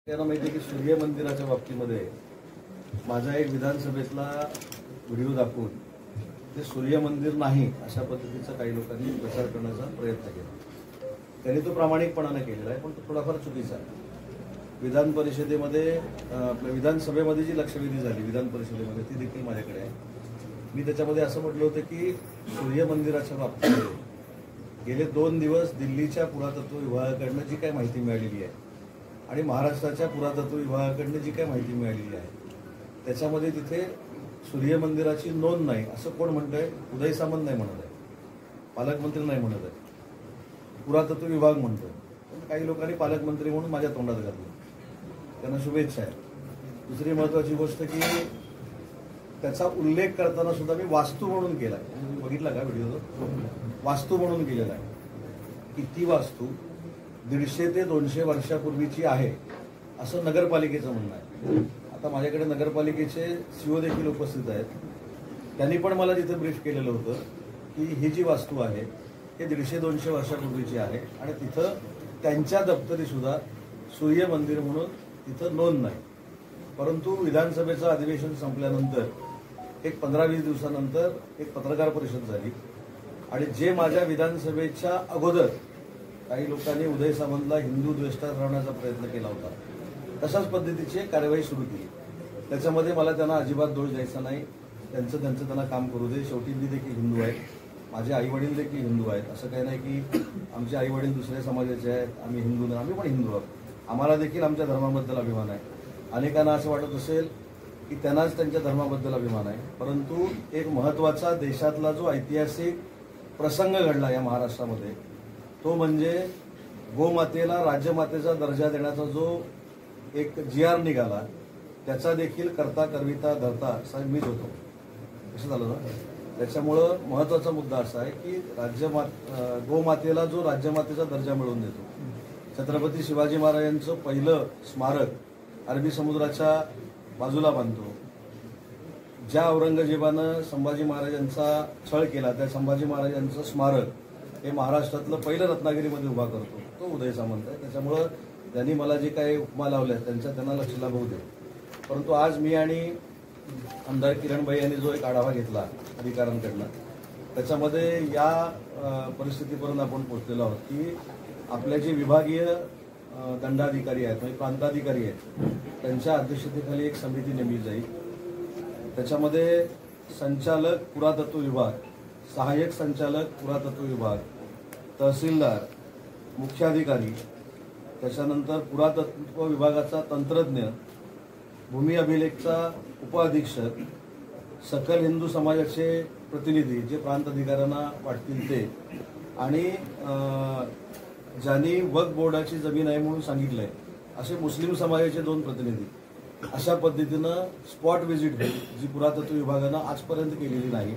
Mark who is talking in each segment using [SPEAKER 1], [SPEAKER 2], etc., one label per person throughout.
[SPEAKER 1] त्यांना माहिती आहे की सूर्य मंदिराच्या बाबतीमध्ये माझा एक विधानसभेतला व्हिडिओ दाखवून ते सूर्य मंदिर नाही अशा पद्धतीचा काही लोकांनी प्रचार करण्याचा प्रयत्न केला। त्यांनी तो प्रामाणिकपणाने केलेला आहे, पण तो थोडाफार चुकीचा आहे। विधान परिषदेमध्ये आपल्या विधानसभेमध्ये जी लक्षवेधी झाली विधान परिषदेमध्ये ती देखील माझ्याकडे आहे। मी त्याच्यामध्ये असं म्हटलं होतं की सूर्य मंदिराच्या बाबतीमध्ये गेले 2 दिवस दिल्लीच्या पुरातत्व विभागाकडनं जी काही माहिती मिळालेली आहे आणि महाराष्ट्राच्या पुरातत्व विभागाकडनं जी काही माहिती मिळालेली आहे त्याच्यामध्ये तिथे सूर्य मंदिराची नोंद नाही असं कोण म्हणतंय? उदय सामंत नाही म्हणत आहे, पालकमंत्री नाही म्हणत आहे, पुरातत्व विभाग म्हणतोय। पण काही लोकांनी पालकमंत्री म्हणून माझ्या तोंडात घातलं, त्यांना शुभेच्छा आहे। दुसरी महत्त्वाची गोष्ट की त्याचा उल्लेख करताना सुद्धा मी वास्तू म्हणून केला आहे। तुम्ही बघितला का व्हिडिओ? वास्तू म्हणून केलेला आहे की ती वास्तू 150 ते 200 वर्षापूर्वीची आहे असं नगरपालिकेचं म्हणणं आहे। आता माझ्याकडे नगरपालिकेचे सीओ देखील उपस्थित आहेत, त्यांनी पण मला तिथे ब्रीफ केलेलं होतं की ही जी वास्तू आहे हे 150-200 वर्षापूर्वीची आहे आणि तिथं त्यांच्या दप्तरी सुद्धा सूर्य मंदिर म्हणून तिथं नोंद नाही। परंतु विधानसभेचं अधिवेशन संपल्यानंतर एक 15-20 दिवसानंतर एक पत्रकार परिषद झाली आणि जे माझ्या विधानसभेच्या अगोदर काही लोकांनी उदय सामंतला हिंदू द्वेष्टा ठरवण्याचा प्रयत्न केला होता, तशाच पद्धतीची कारवाई सुरू केली। त्याच्यामध्ये मला त्यांना अजिबात दोष द्यायचा नाही, त्यांचं त्यांना काम करू दे। शेवटी मी देखील हिंदू आहे, माझे आईवडील देखील हिंदू आहेत। असं काही नाही की आमचे आईवडील दुसऱ्या समाजाचे आहेत, आम्ही हिंदू नाही, आम्ही पण हिंदू आहोत। आम्हाला देखील आमच्या धर्माबद्दल अभिमान आहे। अनेकांना असं वाटत असेल की त्यांनाच त्यांच्या धर्माबद्दल अभिमान आहे, परंतु एक महत्त्वाचा देशातला जो ऐतिहासिक प्रसंग घडला या महाराष्ट्रामध्ये तो म्हणजे गोमातेला राज्यमातेचा दर्जा देण्याचा जो एक GR निघाला त्याचा देखील करता करविता धरता असा मीच होतो। कसं झालं ना? त्याच्यामुळं महत्त्वाचा मुद्दा असा आहे की गोमातेला जो राज्यमातेचा दर्जा मिळवून देतो, छत्रपती शिवाजी महाराजांचं पहिलं स्मारक अरबी समुद्राच्या बाजूला बांधतो, ज्या औरंगजेबानं संभाजी महाराजांचा छळ केला त्या संभाजी महाराजांचं स्मारक हे महाराष्ट्रातलं पहिलं रत्नागिरीमध्ये उभा करतो, तो उदय सामंत आहे। त्याच्यामुळं त्यांनी मला जे काही उपमा लावल्या त्यांना लक्ष लागू दे। परंतु आज मी आणि आमदार किरणबाई यांनी जो एक आढावा घेतला अधिकाऱ्यांकडनं त्याच्यामध्ये या परिस्थितीपर्यंत आपण पोहोचलेलो आहोत की आपल्या जे विभागीय दंडाधिकारी आहेत म्हणजे प्रांताधिकारी आहेत त्यांच्या अध्यक्षतेखाली एक समिती नेमली जाईल। त्याच्यामध्ये संचालक पुरातत्व विभाग, सहाय्यक संचालक पुरातत्व विभाग, तहसीलदार, मुख्याधिकारी, त्याच्यानंतर पुरातत्व विभागाचा तंत्रज्ञ, भूमी अभिलेखचा उपअधीक्षक, सकल हिंदू समाजाचे प्रतिनिधी जे प्रांत अधिकाऱ्यांना वाटतील ते, आणि ज्यांनी वक्फ बोर्डाची जमीन आहे म्हणून सांगितलंय असे मुस्लिम समाजाचे 2 प्रतिनिधी, अशा पद्धतीनं स्पॉट व्हिजिट होईल जी पुरातत्व विभागानं आजपर्यंत केलेली नाही।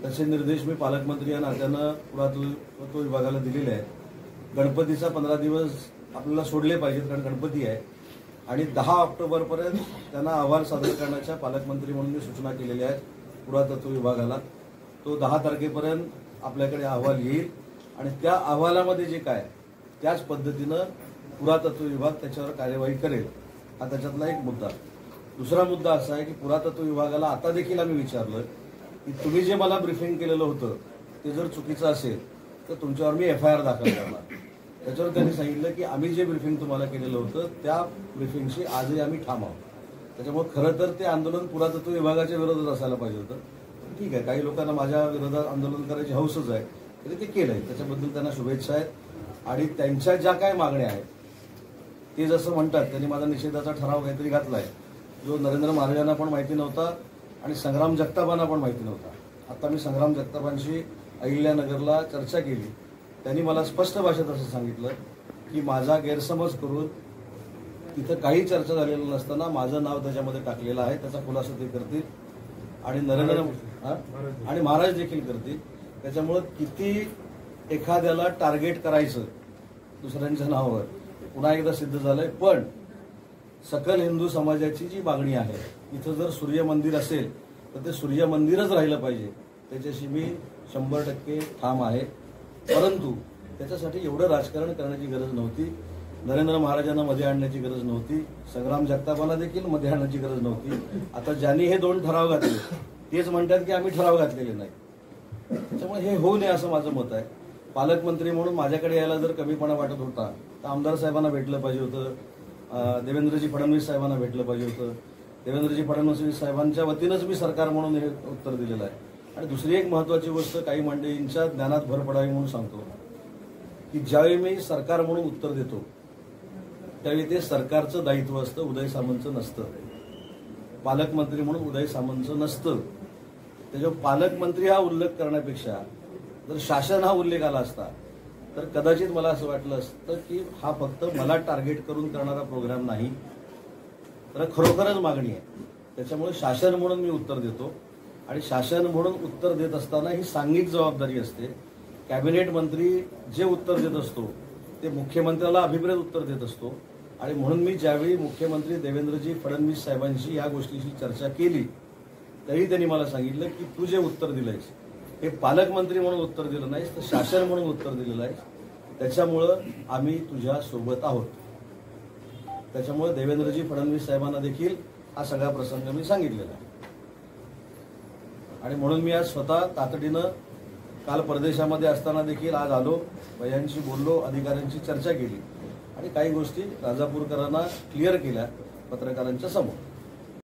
[SPEAKER 1] तसे निर्देश मी पालकमंत्री या नात्यानं पुरातत्व विभागाला दिलेले आहेत। गणपतीचा 15 दिवस आपल्याला सोडले पाहिजेत कारण गणपती आहे आणि 10 ऑक्टोबरपर्यंत त्यांना अहवाल सादर करण्याच्या पालकमंत्री म्हणून मी सूचना केलेल्या आहेत पुरातत्व विभागाला। तो 10 तारखेपर्यंत आपल्याकडे अहवाल येईल आणि त्या अहवालामध्ये जे काय त्याच पद्धतीनं पुरातत्व विभाग त्याच्यावर कार्यवाही करेल। हा त्याच्यातला एक मुद्दा। दुसरा मुद्दा असा आहे की पुरातत्व विभागाला आता देखील आम्ही विचारलं की तुम्ही जे मला ब्रीफिंग केलेलं होतं ते जर चुकीचं असेल तर तुमच्यावर मी FIR दाखल करणार। त्याच्यावर त्यांनी सांगितलं की आम्ही जे ब्रीफिंग तुम्हाला केलेलं होतं त्या ब्रीफिंगशी आजही आम्ही ठाम आहोत। त्याच्यामुळे खरं तर ते आंदोलन पुरातत्व विभागाच्या विरोधात असायला पाहिजे होतं। ठीक आहे, काही लोकांना माझ्या विरोधात आंदोलन करायची हौसच आहे तरी ते केलंय, त्याच्याबद्दल त्यांना शुभेच्छा आहेत। आणि त्यांच्या ज्या काय मागण्या आहेत ते जसं म्हणतात त्यांनी माझा निषेधाचा ठराव काहीतरी घातलाय जो नरेंद्र महाराजांना पण माहिती नव्हता आणि संग्राम जगतापांना पण माहिती नव्हता। आता मी संग्राम जगतापांशी अहिल्यानगरला चर्चा केली, त्यांनी मला स्पष्ट भाषेत असं सांगितलं की माझा गैरसमज करून तिथं काही चर्चा झालेली नसताना माझं नाव त्याच्यामध्ये टाकलेलं आहे, त्याचा खुलासा ते करतील आणि आणि महाराज देखील करतील। त्याच्यामुळं किती एखाद्याला टार्गेट करायचं दुसऱ्यांच्या नावावर पुन्हा एकदा सिद्ध झालंय। पण सकल हिंदू समाजाची जी मागणी आहे इथं जर सूर्य मंदिर असेल तर ते सूर्य मंदिरच राहिलं पाहिजे, त्याच्याशी मी 100% ठाम आहे। परंतु त्याच्यासाठी एवढं राजकारण करण्याची गरज नव्हती। नरेंद्र महाराजांना मध्ये आणण्याची गरज नव्हती, संग्राम जगतापाला देखील मध्ये आणण्याची गरज नव्हती. आता ज्यांनी हे 2 ठराव घातले तेच म्हणतात की आम्ही ठराव घातलेले नाही. त्याच्यामुळे हे होऊ नये असं माझं मत आहे. पालकमंत्री म्हणून माझ्याकडे यायला जर कमीपणा वाटत होता तर आमदार साहेबांना भेटलं पाहिजे होतं, देवेंद्रजी फडणवीस साहेबांना भेटलं पाहिजे होतं. देवेंद्रजी फडणवीस साहेबांच्या वतीनंच मी सरकार म्हणून हे उत्तर दिलेलं आहे. आणि दुसरी एक महत्वाची गोष्ट काही मंडळींच्या ज्ञानात भर पडावी म्हणून सांगतो की ज्यावेळी मी सरकार म्हणून उत्तर देतो त्यावेळी ते सरकारचं दायित्व असतं, उदय सामंतचं नसतं. पालकमंत्री म्हणून उदय सामंतचं नसतं. त्याच्यावर पालकमंत्री हा उल्लेख करण्यापेक्षा जर शासन हा उल्लेख आला असता तर कदाचित मला असं वाटलं असतं की हा फक्त मला टार्गेट करून करणारा प्रोग्राम नाही, तर खरोखरच मागणी आहे. त्याच्यामुळे शासन म्हणून मी उत्तर देतो. आणि शासन म्हणून उत्तर देत असताना ही सांघिक जबाबदारी असते. कॅबिनेट मंत्री जे उत्तर देत असतो ते मुख्यमंत्र्याला अभिप्रेत उत्तर देत असतो. आणि म्हणून मी ज्यावेळी मुख्यमंत्री देवेंद्रजी फडणवीस साहेबांशी या गोष्टीशी चर्चा केली तरी त्यांनी मला सांगितलं की तू जे उत्तर दिलंयस हे पालकमंत्री म्हणून उत्तर दिलं नाहीस, तर शासन म्हणून उत्तर दिलेलं आहेस. त्याच्यामुळं आम्ही तुझ्या सोबत आहोत. त्याच्यामुळे देवेंद्रजी फडणवीस साहेबांना देखील हा सगळा प्रसंग मी सांगितलेला आहे. आणि म्हणून मी आज स्वतः तातडीनं काल परदेशामध्ये असताना देखील आज आलो, भैयांशी बोललो, अधिकाऱ्यांची चर्चा केली आणि काही गोष्टी राजापूरकरांना क्लिअर केल्या पत्रकारांच्या समोर.